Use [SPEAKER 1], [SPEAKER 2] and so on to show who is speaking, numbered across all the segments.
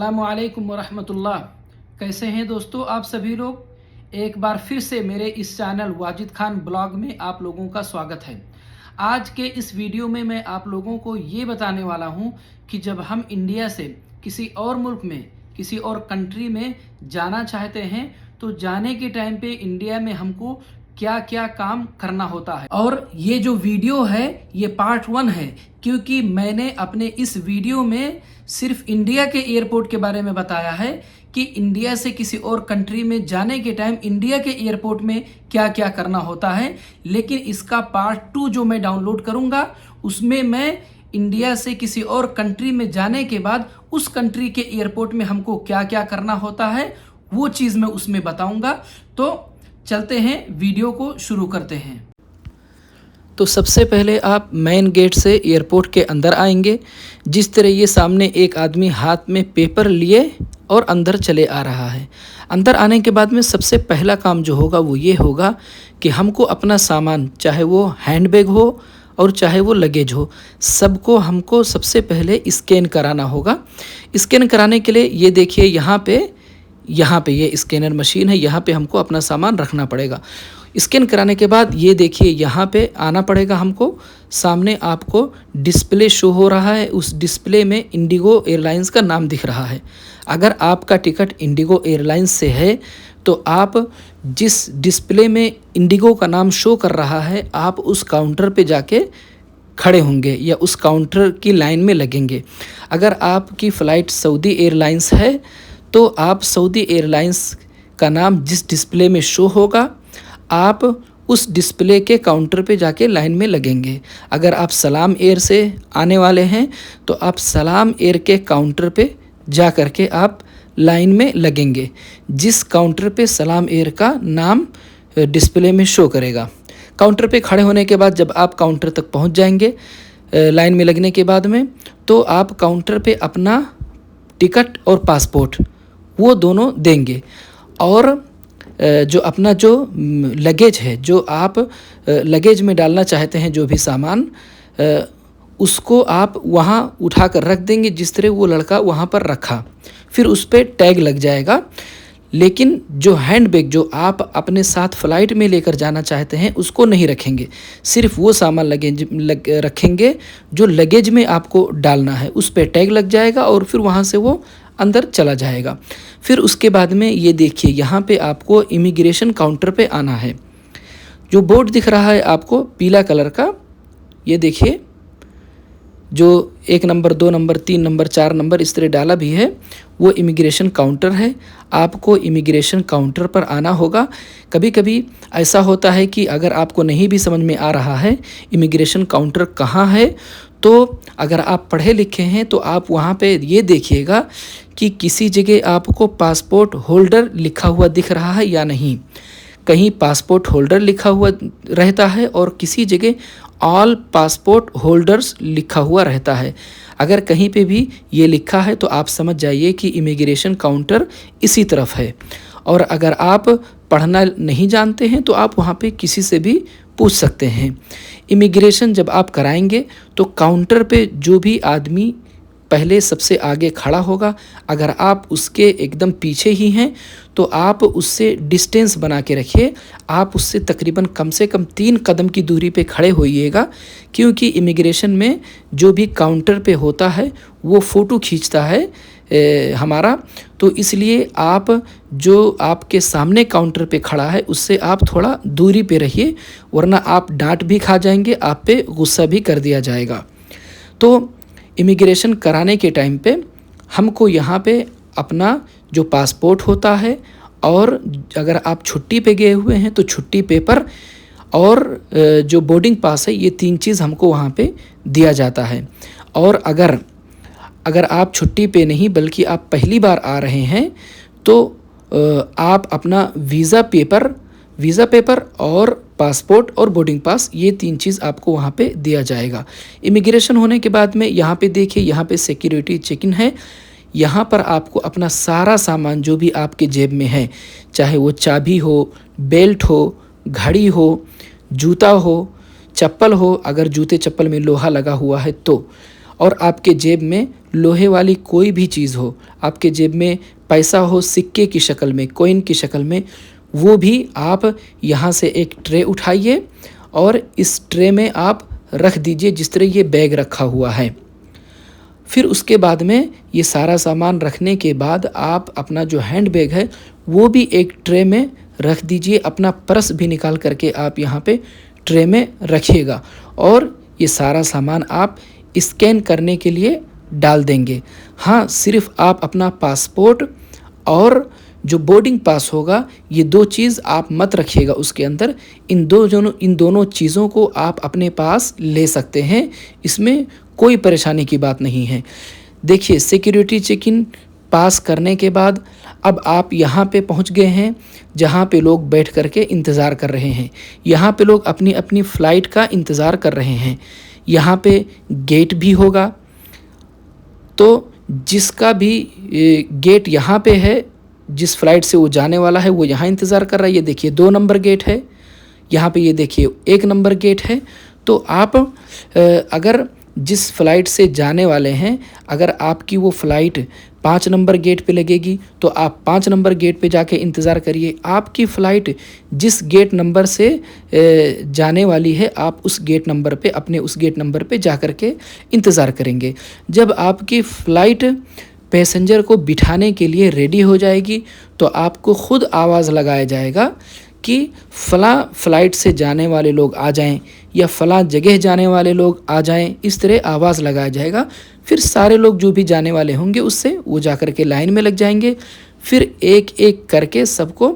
[SPEAKER 1] अस्सलामुअलैकुम वरहमतुल्लाह। कैसे हैं दोस्तों आप सभी लोग। एक बार फिर से मेरे इस चैनल वाजिद खान ब्लॉग में आप लोगों का स्वागत है। आज के इस वीडियो में मैं आप लोगों को ये बताने वाला हूँ कि जब हम इंडिया से किसी और मुल्क में, किसी और कंट्री में जाना चाहते हैं तो जाने के टाइम पे इंडिया में हमको क्या क्या काम करना होता है। और ये जो वीडियो है ये पार्ट 1 है, क्योंकि मैंने अपने इस वीडियो में सिर्फ इंडिया के एयरपोर्ट के बारे में बताया है कि इंडिया से किसी और कंट्री में जाने के टाइम इंडिया के एयरपोर्ट में क्या क्या करना होता है। लेकिन इसका पार्ट 2 जो मैं डाउनलोड करूंगा उसमें मैं इंडिया से किसी और कंट्री में जाने के बाद उस कंट्री के एयरपोर्ट में हमको क्या क्या करना होता है वो चीज़ मैं उसमें बताऊंगा। तो चलते हैं, वीडियो को शुरू करते हैं। तो सबसे पहले आप मेन गेट से एयरपोर्ट के अंदर आएंगे। जिस तरह ये सामने एक आदमी हाथ में पेपर लिए और अंदर चले आ रहा है। अंदर आने के बाद में सबसे पहला काम जो होगा वो ये होगा कि हमको अपना सामान, चाहे वो हैंडबैग हो और चाहे वो लगेज हो, सबको हमको सबसे पहले स्कैन कराना होगा। स्कैन कराने के लिए ये देखिए यहाँ पे ये स्कैनर मशीन है, यहाँ पे हमको अपना सामान रखना पड़ेगा। स्कैन कराने के बाद ये देखिए यहाँ पे आना पड़ेगा हमको। सामने आपको डिस्प्ले शो हो रहा है, उस डिस्प्ले में इंडिगो एयरलाइंस का नाम दिख रहा है। अगर आपका टिकट इंडिगो एयरलाइंस से है तो आप जिस डिस्प्ले में इंडिगो का नाम शो कर रहा है आप उस काउंटर पे जाके खड़े होंगे या उस काउंटर की लाइन में लगेंगे। अगर आपकी फ़्लाइट सऊदी एयरलाइंस है तो आप सऊदी एयरलाइंस का नाम जिस डिस्प्ले में शो होगा आप उस डिस्प्ले के काउंटर पे जाके लाइन में लगेंगे। अगर आप सलाम एयर से आने वाले हैं तो आप सलाम एयर के काउंटर पे जा कर के आप लाइन में लगेंगे, जिस काउंटर पे सलाम एयर का नाम डिस्प्ले में शो करेगा। काउंटर पे खड़े होने के बाद जब आप काउंटर तक पहुंच जाएंगे लाइन में लगने के बाद में, तो आप काउंटर पे अपना टिकट और पासपोर्ट वो दोनों देंगे। और जो अपना जो लगेज है, जो आप लगेज में डालना चाहते हैं जो भी सामान, उसको आप वहाँ उठा कर रख देंगे जिस तरह वो लड़का वहाँ पर रखा। फिर उस पर टैग लग जाएगा। लेकिन जो हैंडबैग जो आप अपने साथ फ़्लाइट में लेकर जाना चाहते हैं उसको नहीं रखेंगे, सिर्फ वो सामान रखेंगे जो लगेज में आपको डालना है। उस पर टैग लग जाएगा और फिर वहाँ से वो अंदर चला जाएगा। फिर उसके बाद में ये देखिए यहाँ पे आपको इमिग्रेशन काउंटर पे आना है। जो बोर्ड दिख रहा है आपको पीला कलर का, ये देखिए जो 1 नंबर 2 नंबर 3 नंबर 4 नंबर इस तरह डाला भी है, वो इमिग्रेशन काउंटर है। आपको इमिग्रेशन काउंटर पर आना होगा। कभी कभी ऐसा होता है कि अगर आपको नहीं भी समझ में आ रहा है इमिग्रेशन काउंटर कहाँ है, तो अगर आप पढ़े लिखे हैं तो आप वहाँ पे ये देखिएगा कि किसी जगह आपको पासपोर्ट होल्डर लिखा हुआ दिख रहा है या नहीं। कहीं पासपोर्ट होल्डर लिखा हुआ रहता है और किसी जगह ऑल पासपोर्ट होल्डर्स लिखा हुआ रहता है। अगर कहीं पे भी ये लिखा है तो आप समझ जाइए कि इमिग्रेशन काउंटर इसी तरफ है। और अगर आप पढ़ना नहीं जानते हैं तो आप वहाँ पे किसी से भी पूछ सकते हैं। इमिग्रेशन जब आप कराएंगे तो काउंटर पे जो भी आदमी पहले सबसे आगे खड़ा होगा, अगर आप उसके एकदम पीछे ही हैं तो आप उससे डिस्टेंस बना के रखिए। आप उससे तकरीबन कम से कम 3 कदम की दूरी पे खड़े होइएगा, क्योंकि इमिग्रेशन में जो भी काउंटर पे होता है वो फ़ोटो खींचता है हमारा। तो इसलिए आप जो आपके सामने काउंटर पे खड़ा है उससे आप थोड़ा दूरी पे रहिए, वरना आप डांट भी खा जाएंगे, आप पे गुस्सा भी कर दिया जाएगा। तो इमिग्रेशन कराने के टाइम पे हमको यहाँ पे अपना जो पासपोर्ट होता है, और अगर आप छुट्टी पे गए हुए हैं तो छुट्टी पेपर और जो बोर्डिंग पास है, ये 3 चीज़ हमको वहाँ पे दिया जाता है। और अगर आप छुट्टी पे नहीं बल्कि आप पहली बार आ रहे हैं तो आप अपना वीज़ा पेपर और पासपोर्ट और बोर्डिंग पास, ये 3 चीज़ आपको वहाँ पे दिया जाएगा। इमिग्रेशन होने के बाद में यहाँ पे देखिए, यहाँ पे सिक्योरिटी चेक इन है। यहाँ पर आपको अपना सारा सामान जो भी आपके जेब में है, चाहे वो चाबी हो, बेल्ट हो, घड़ी हो, जूता हो, चप्पल हो, अगर जूते चप्पल में लोहा लगा हुआ है तो, और आपके जेब में लोहे वाली कोई भी चीज़ हो, आपके जेब में पैसा हो सिक्के की शक्ल में, कॉइन की शक्ल में, वो भी आप यहाँ से एक ट्रे उठाइए और इस ट्रे में आप रख दीजिए जिस तरह ये बैग रखा हुआ है। फिर उसके बाद में ये सारा सामान रखने के बाद आप अपना जो हैंड बैग है वो भी एक ट्रे में रख दीजिए। अपना पर्स भी निकाल करके आप यहाँ पे ट्रे में रखिएगा और ये सारा सामान आप स्कैन करने के लिए डाल देंगे। हाँ, सिर्फ आप अपना पासपोर्ट और जो बोर्डिंग पास होगा, ये 2 चीज़ आप मत रखिएगा उसके अंदर। इन दोनों चीज़ों को आप अपने पास ले सकते हैं, इसमें कोई परेशानी की बात नहीं है। देखिए, सिक्योरिटी चेक इन पास करने के बाद अब आप यहाँ पे पहुँच गए हैं जहाँ पे लोग बैठ कर के इंतज़ार कर रहे हैं। यहाँ पे लोग अपनी अपनी फ़्लाइट का इंतज़ार कर रहे हैं। यहाँ पे गेट भी होगा, तो जिसका भी गेट यहाँ पे है, जिस फ्लाइट से वो जाने वाला है वो यहाँ इंतज़ार कर रहा है। ये देखिए 2 नंबर गेट है, यहाँ पे ये देखिए 1 नंबर गेट है। तो आप अगर जिस फ्लाइट से जाने वाले हैं, अगर आपकी वो फ़्लाइट 5 नंबर गेट पे लगेगी तो आप 5 नंबर गेट पे जाके इंतज़ार करिए। आपकी फ़्लाइट जिस गेट नंबर से जाने वाली है, आप उस गेट नंबर पे, अपने उस गेट नंबर पे जा कर के इंतज़ार करेंगे। जब आपकी फ़्लाइट पैसेंजर को बिठाने के लिए रेडी हो जाएगी तो आपको खुद आवाज़ लगाया जाएगा कि फ़लाँ फ़्लाइट से जाने वाले लोग आ जाएं या फ़लाँ जगह जाने वाले लोग आ जाएं। इस तरह आवाज़ लगाया जाएगा। फिर सारे लोग जो भी जाने वाले होंगे उससे वो जा कर के लाइन में लग जाएंगे। फिर एक एक करके सबको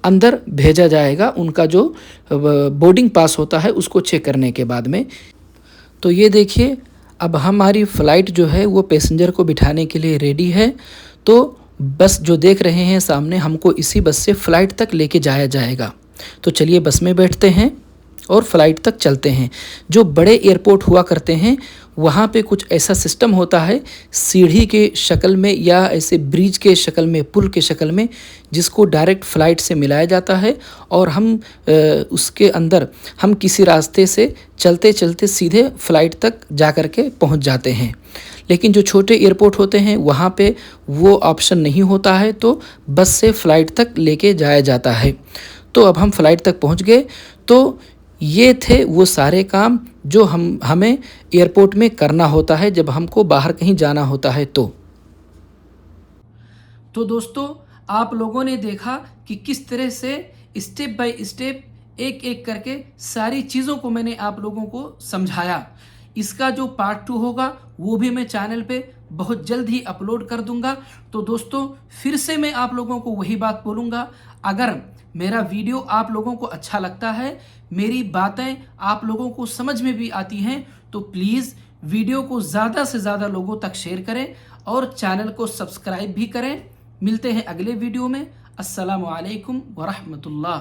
[SPEAKER 1] अंदर भेजा जाएगा, उनका जो बोर्डिंग पास होता है उसको चेक करने के बाद में। तो ये देखिए, अब हमारी फ़्लाइट जो है वो पैसेंजर को बिठाने के लिए रेडी है। तो बस जो देख रहे हैं सामने, हमको इसी बस से फ़्लाइट तक लेके जाया जाएगा। तो चलिए बस में बैठते हैं और फ़्लाइट तक चलते हैं। जो बड़े एयरपोर्ट हुआ करते हैं वहाँ पे कुछ ऐसा सिस्टम होता है, सीढ़ी के शक्ल में या ऐसे ब्रिज के शक्ल में, पुल के शक्ल में, जिसको डायरेक्ट फ़्लाइट से मिलाया जाता है और हम उसके अंदर हम किसी रास्ते से चलते चलते सीधे फ़्लाइट तक जा कर के पहुँच जाते हैं। लेकिन जो छोटे एयरपोर्ट होते हैं वहाँ पे वो ऑप्शन नहीं होता है, तो बस से फ़्लाइट तक लेके जाया जाता है। तो अब हम फ़्लाइट तक पहुँच गए। तो ये थे वो सारे काम जो हमें एयरपोर्ट में करना होता है जब हमको बाहर कहीं जाना होता है। तो दोस्तों, आप लोगों ने देखा कि किस तरह से स्टेप बाय स्टेप एक एक करके सारी चीज़ों को मैंने आप लोगों को समझाया। इसका जो पार्ट 2 होगा वो भी मैं चैनल पे बहुत जल्द ही अपलोड कर दूंगा। तो दोस्तों, फिर से मैं आप लोगों को वही बात बोलूँगा, अगर मेरा वीडियो आप लोगों को अच्छा लगता है, मेरी बातें आप लोगों को समझ में भी आती हैं, तो प्लीज़ वीडियो को ज़्यादा से ज़्यादा लोगों तक शेयर करें और चैनल को सब्सक्राइब भी करें। मिलते हैं अगले वीडियो में। अस्सलामु अलैकुम व रहमतुल्लाह।